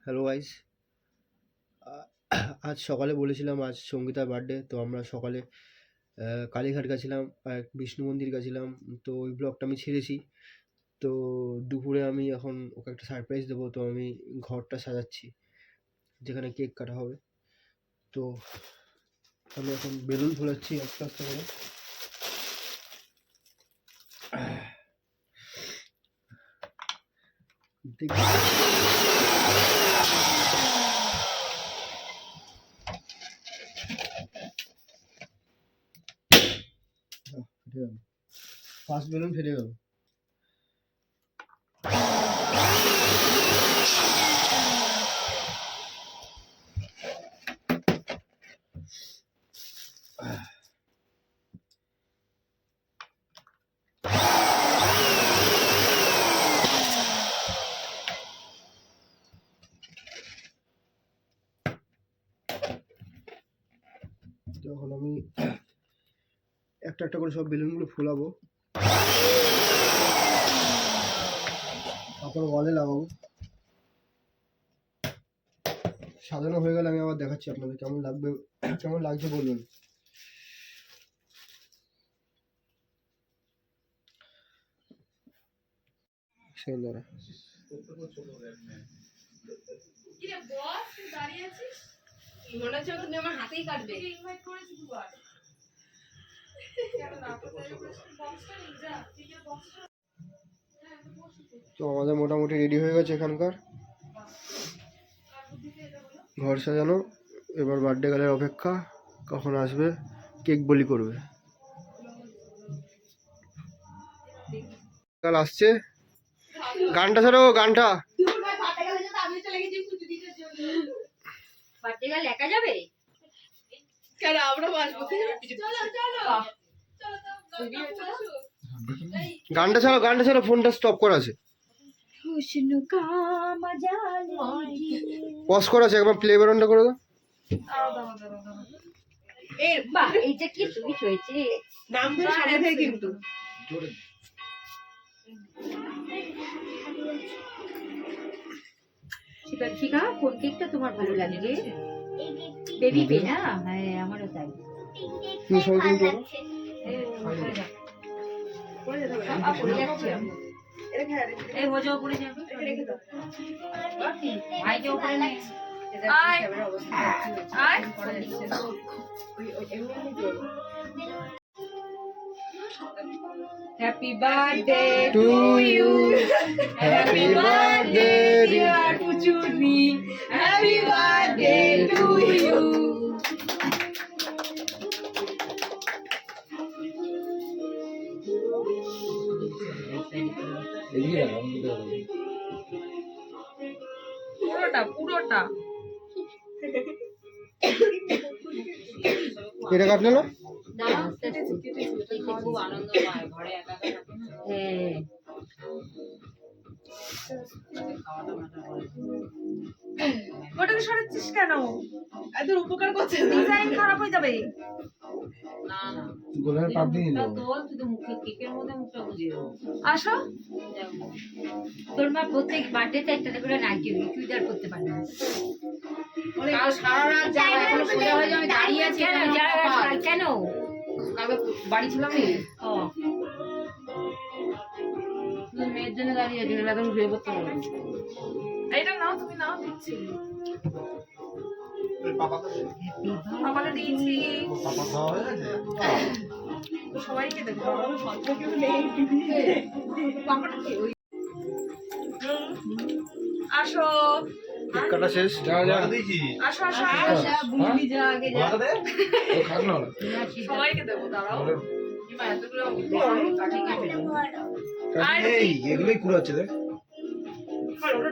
Hello guys, আজ সকালে বলেছিলাম আজ সঙ্গীতার বার্থডে। তো আমরা সকালে কালীঘাট গেছিলাম, এক বিষ্ণু মন্দির গেছিলাম। তো ওই ব্লগটা আমি ছেড়েছি। তো দুপুরে আমি এখন ওকে একটা সারপ্রাইজ দেবো। তো আমি ঘরটা সাজাচ্ছি, যেখানে কেক কাটা হবে। তো আমি এখন বেলুন ফোলাচ্ছি আস্তে আস্তে করে। ফার্স্ট বেলুন ফেটে গেল। তখন আমি একটা একটা করে সব বেলুনগুলো ফোলাবো, তারপর ওয়ালে লাগাবো। সাজানো হয়ে গেলে আমি আবার দেখাচ্ছি আপনাদের কেমন লাগবে, কেমন লাগছে বলবেন। তো আমাদের মোটামুটি রেডি হয়ে গেছে এখানকার ঘর সাজানো। এবার বার্থডে গার্লের অপেক্ষা, কখন আসবে কেক বলি করবে। কাল আসছে, গানটা ছাড়ো, গানটা একা যাবে কেন? আমরা গানটা ছাড়ো, গানটা ছাড়ো, ফোনটা স্টপ করা আছে, পজ করা আছে, একবার প্লে বাটনটা করে দাও। এইটা কি সুইচ হয়েছে? নাম ধরে সামনে থেকে কিন্তু শিখা, কোন কেকটা তোমার ভালো লাগে রে? বেবি পে না? হ্যাঁ, আমারও তাই। এই ওজো পড়ে যাবে, ভাইকে উপরে নে। Happy birthday to you. Happy birthday dear Puchuni. Happy birthday to you. পুরোটা এটা কাটলে না? খুব আনন্দ পায় ঘরে একা একা থাকে না। ওটাকে সরাচ্ছিস কেন? এত উপকার করছে, ডিজাইন খারাপ হয়ে যাবে। না না, গোলার পাপ দিয়ে দিল। তোল শুধু মুখে, কেকের মধ্যে মুখটা বুঝিয়ে দেবো। আসো, তোর মা প্রত্যেক বার্থডেতে একটা করে নাইটি চুড়িদার করতে পারে না। সারা রাত যারা এখনো সোজা হয়ে যাবে, দাঁড়িয়ে আছে কেন? কালকে বাড়ি ছিলাম নি। মেয়ের জন্য দাঁড়িয়ে আছে, এখন শুয়ে পড়তে পারবে। এইটা নাও, তুমি নাও, দিচ্ছি। বাবাকে দিয়েছি, সবাইকে দেবো। আসো, কেক কাটা শেষ, যা যা আসো আসো আসো, বুঝলি যা আগে যা, সবাইকে দেবো। দাঁড়াও, এই এগুলোই কুড়াচ্ছে দেখ। ওটা